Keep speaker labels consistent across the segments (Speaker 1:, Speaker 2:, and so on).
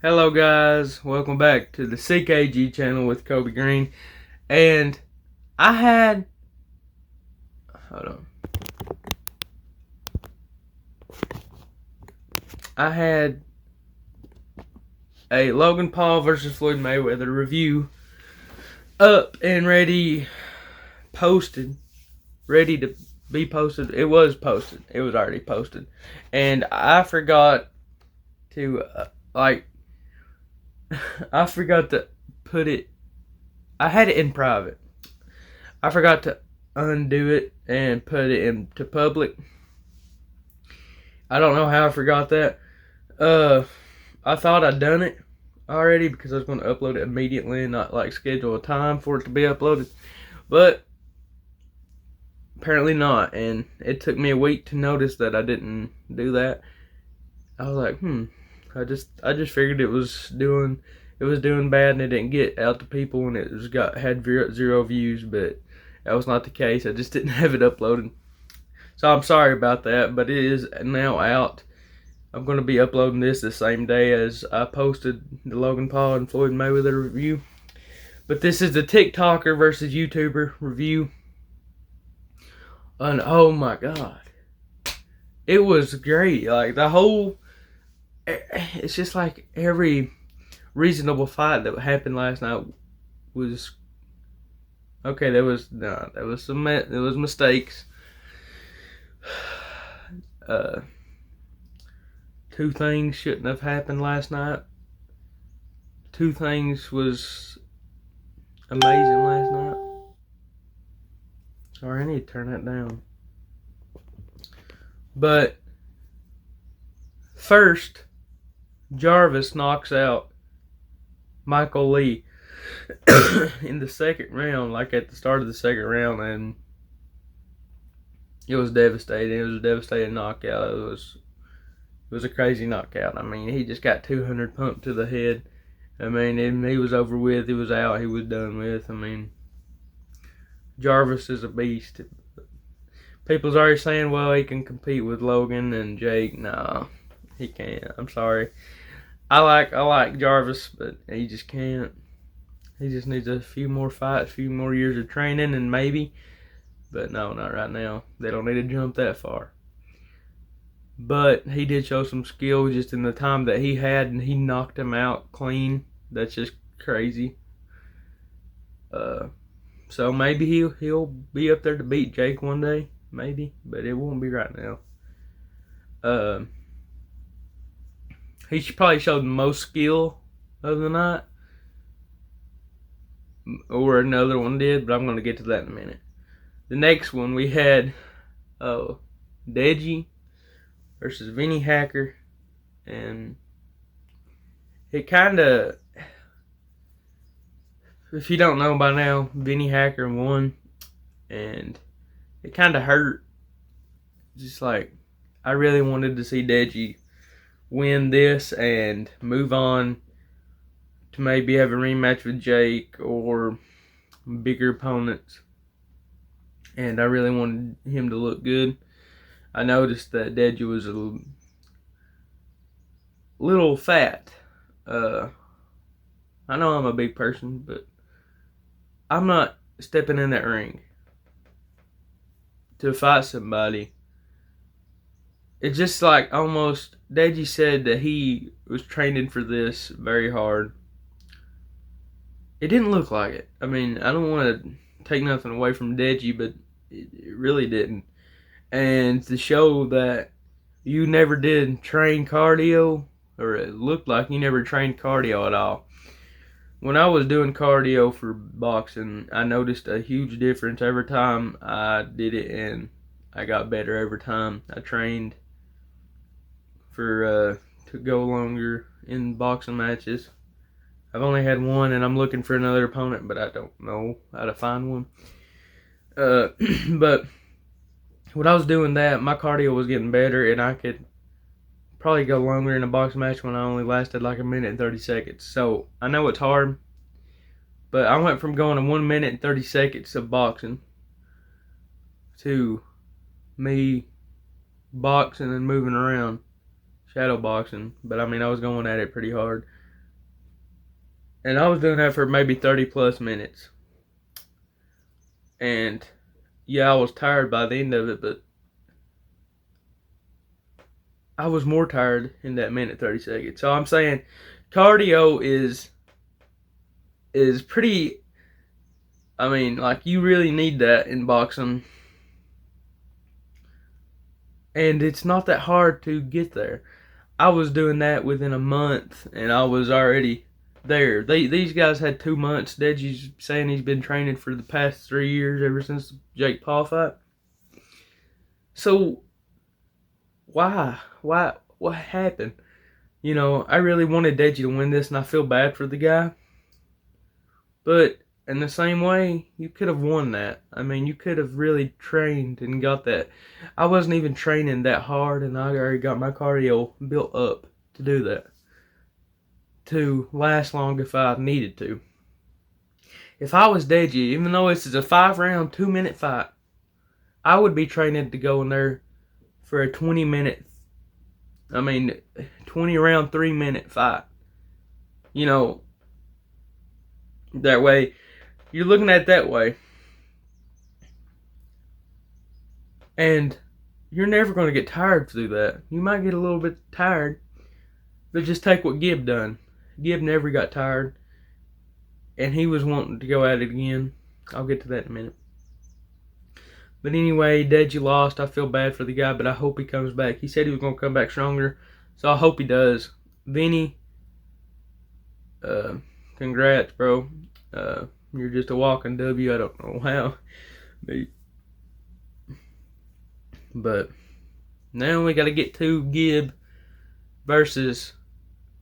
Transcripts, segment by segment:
Speaker 1: Hello guys, welcome back to the CKG channel with Kobe Green. And I had hold on. I had a Logan Paul versus Floyd Mayweather review up and ready to be posted. It was posted. It was already posted. And I forgot to I forgot to put it. I had it in private. I forgot to undo it and put it into public. I don't know how I forgot that. I thought I'd done it already because I was going to upload it immediately and not like schedule a time for it to be uploaded. But apparently not, and it took me a week to notice that I didn't do that. I was like, I just figured it was doing bad and it didn't get out to people and it just had zero views, but that was not the case. I just didn't have it uploaded. So I'm sorry about that, but it is now out. I'm going to be uploading this the same day as I posted the Logan Paul and Floyd Mayweather review. But this is the TikToker versus YouTuber review. And oh my god. It was great. Like it's just like every reasonable fight that happened last night was okay. There was mistakes. Two things shouldn't have happened last night. Two things was amazing last night. Sorry, I need to turn that down. But first, Jarvis knocks out Michael Lee in the second round, like at the start of the second round, and it was devastating. It was a devastating knockout. It was a crazy knockout. I mean, he just got 200 pumped to the head. I mean, he was over with. He was out. He was done with. I mean, Jarvis is a beast. People's already saying, well, he can compete with Logan and Jake. No, he can't. I'm sorry. I like Jarvis, but he just can't. He just needs a few more fights, a few more years of training, and maybe. But no, not right now. They don't need to jump that far. But he did show some skill just in the time that he had, and he knocked him out clean. That's just crazy. So maybe he'll be up there to beat Jake one day, maybe, but it won't be right now. He probably showed the most skill of the night, or another one did, but I'm going to get to that in a minute. The next one we had Deji versus Vinny Hacker, and it kind of, if you don't know by now, Vinny Hacker won, and it kind of hurt. Just like, I really wanted to see Deji win this and move on to maybe have a rematch with Jake or bigger opponents, and I really wanted him to look good. I noticed that Deji was a little fat. I know I'm a big person, but I'm not stepping in that ring to fight somebody. It's just like almost, Deji said that he was training for this very hard. It didn't look like it. I mean, I don't want to take nothing away from Deji, but it really didn't. And to show that you never did train cardio, or it looked like you never trained cardio at all. When I was doing cardio for boxing, I noticed a huge difference every time I did it, and I got better every time. I trained for to go longer in boxing matches. I've only had one, and I'm looking for another opponent, but I don't know how to find one. But when I was doing that, my cardio was getting better, and I could probably go longer in a boxing match when I only lasted like a minute and 30 seconds. So I know it's hard, but I went from going to 1 minute and 30 seconds of boxing to me boxing and moving around, shadow boxing. But I mean, I was going at it pretty hard. And I was doing that for maybe 30 plus minutes. And yeah, I was tired by the end of it, but I was more tired in that minute 30 seconds. So I'm saying cardio is pretty, I mean, like, you really need that in boxing. And it's not that hard to get there. I was doing that within a month, and I was already there. These guys had 2 months. Deji's saying he's been training for the past 3 years, ever since the Jake Paul fight. So why? What happened? You know, I really wanted Deji to win this, and I feel bad for the guy. But in the same way, you could have won that. I mean, you could have really trained and got that. I wasn't even training that hard, and I already got my cardio built up to do that, to last long if I needed to. If I was Deji, even though this is a 5-round, 2-minute fight, I would be training to go in there for a 20 round, 3-minute fight. You know, that way, you're looking at it that way. And you're never going to get tired to do that. You might get a little bit tired, but just take what Gibb done. Gibb never got tired, and he was wanting to go at it again. I'll get to that in a minute. But anyway, Deji lost. I feel bad for the guy, but I hope he comes back. He said he was going to come back stronger, so I hope he does. Vinny, congrats, bro. You're just a walking W. I don't know how. But now we got to get to Gibb versus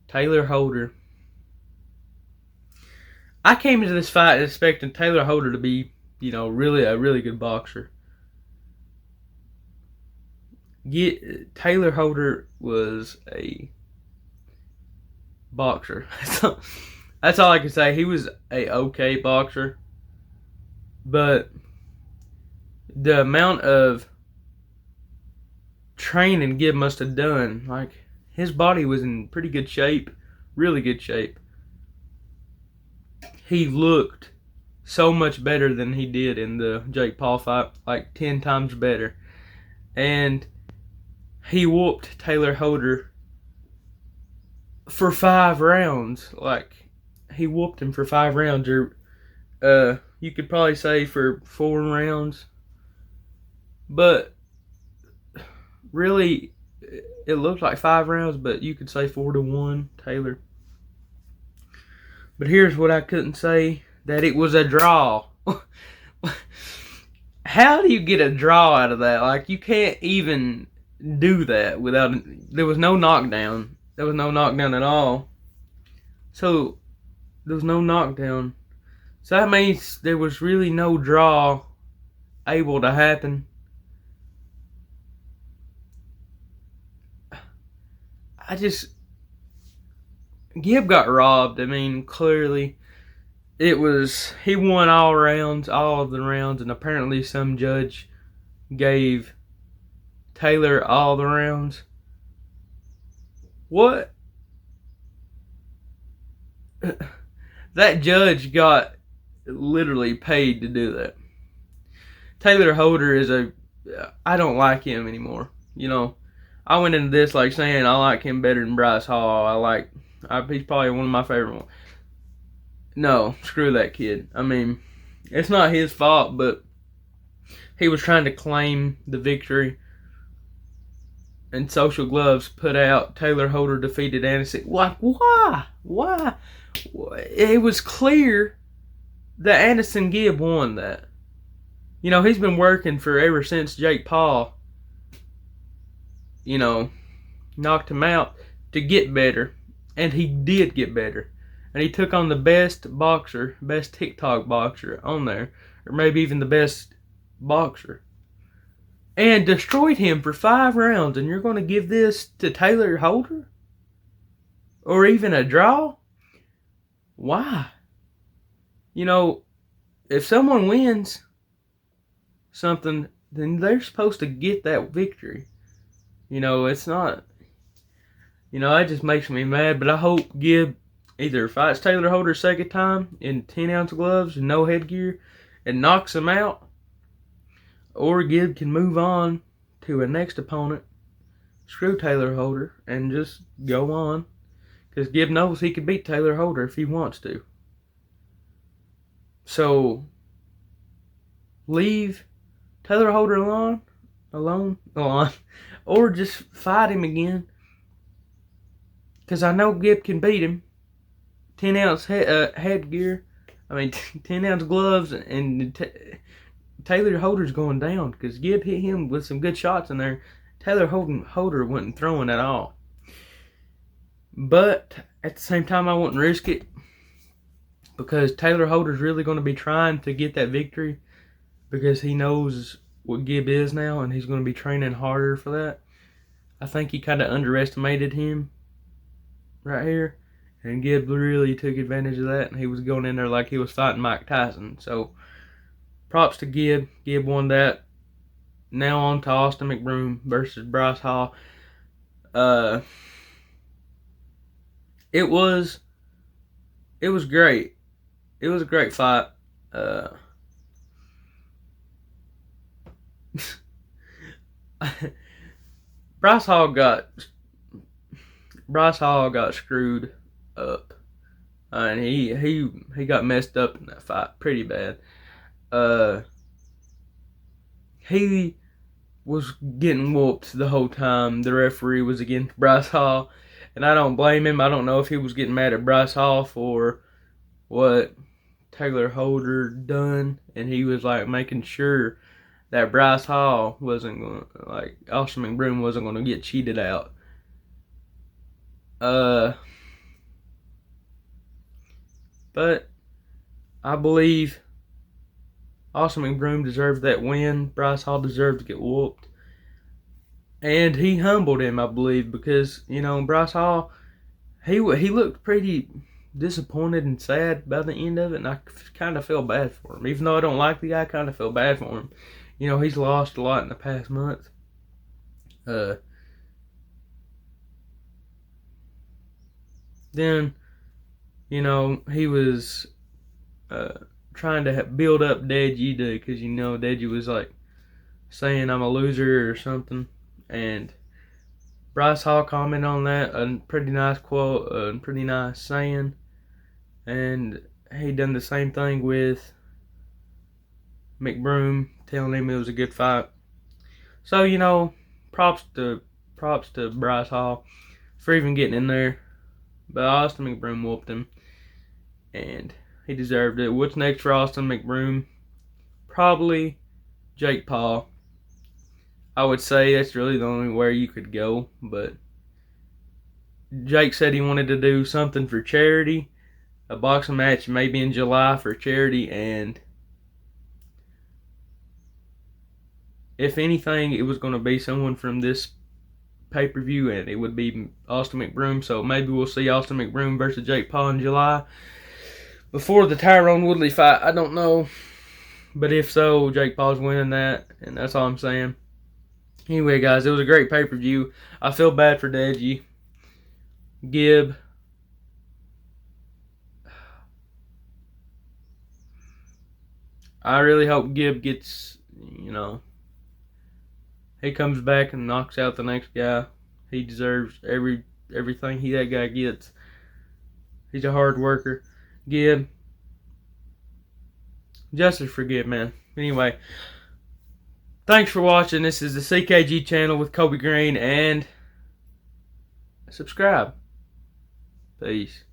Speaker 1: Taylor Holder. I came into this fight expecting Taylor Holder to be, really a really good boxer. Taylor Holder was a boxer. That's all I can say. He was a okay boxer, but the amount of training Gibb must have done, like, his body was in pretty good shape, really good shape. He looked so much better than he did in the Jake Paul fight, like 10 times better. And he whooped Taylor Holder for 5 rounds. Like, he whooped him for 5 rounds, or you could probably say for 4 rounds. But really, it looked like 5 rounds, but you could say 4-1 Taylor. But here's what I couldn't say: that it was a draw. How do you get a draw out of that? Like, you can't even do that without. There was no knockdown. There was no knockdown at all. So there was no knockdown. So that means there was really no draw able to happen. Gibb got robbed. I mean, clearly, he won all of the rounds, and apparently some judge gave Taylor all the rounds. What? That judge got literally paid to do that. Taylor Holder I don't like him anymore. I went into this like saying I like him better than Bryce Hall. He's probably one of my favorite ones. No, screw that kid. I mean, it's not his fault, but he was trying to claim the victory. And Social Gloves put out Taylor Holder defeated Anderson. Like, why? Why? It was clear that Anderson Gibb won that. He's been working for ever since Jake Paul, knocked him out to get better. And he did get better. And he took on the best TikTok boxer on there. Or maybe even the best boxer. And destroyed him for 5 rounds. And you're going to give this to Taylor Holder? Or even a draw? Why? If someone wins something, then they're supposed to get that victory. It's not. It just makes me mad, but I hope Gibb either fights Taylor Holder second time in 10-ounce gloves and no headgear and knocks him out, or Gibb can move on to a next opponent, screw Taylor Holder, and just go on. Because Gibb knows he can beat Taylor Holder if he wants to. So, leave Taylor Holder alone, or just fight him again. Because I know Gibb can beat him. 10-ounce headgear, 10-ounce gloves, and Taylor Holder's going down. Because Gibb hit him with some good shots in there. Taylor Holder wasn't throwing at all. But at the same time, I wouldn't risk it. Because Taylor Holder's really going to be trying to get that victory. Because he knows what Gibb is now, and he's going to be training harder for that. I think he kind of underestimated him right here. And Gibb really took advantage of that, and he was going in there like he was fighting Mike Tyson. So, props to Gibb. Gibb won that. Now on to Austin McBroom versus Bryce Hall. It was great. It was a great fight. Bryce Hall got screwed up, and he got messed up in that fight pretty bad. He was getting whooped the whole time. The referee was against Bryce Hall, and I don't blame him. I don't know if he was getting mad at Bryce Hall for what Taylor Holder done, and he was like making sure that Bryce Hall wasn't going to, like, Austin McBroom wasn't going to get cheated out. But I believe Austin McBroom deserved that win. Bryce Hall deserved to get whooped. And he humbled him, I believe, because, Bryce Hall, he looked pretty disappointed and sad by the end of it, and I kind of feel bad for him. Even though I don't like the guy, I kind of feel bad for him. He's lost a lot in the past month. Then, he was trying to build up Deji because, Deji was like saying I'm a loser or something. And Bryce Hall commented on that, a pretty nice quote, a pretty nice saying. And he done the same thing with McBroom, telling him it was a good fight. So, props to Bryce Hall for even getting in there. But Austin McBroom whooped him, and he deserved it. What's next for Austin McBroom? Probably Jake Paul. I would say that's really the only way you could go, but Jake said he wanted to do something for charity, a boxing match maybe in July for charity, and if anything, it was going to be someone from this pay-per-view, and it would be Austin McBroom. So maybe we'll see Austin McBroom versus Jake Paul in July before the Tyrone Woodley fight. I don't know, but if so, Jake Paul's winning that, and that's all I'm saying. Anyway, guys, it was a great pay-per-view. I feel bad for Deji. Gibb. I really hope Gibb gets, he comes back and knocks out the next guy. He deserves everything that guy gets. He's a hard worker. Gibb. Justice for Gibb, man. Anyway, thanks for watching. This is the CKG channel with Kobe Green, and subscribe. Peace.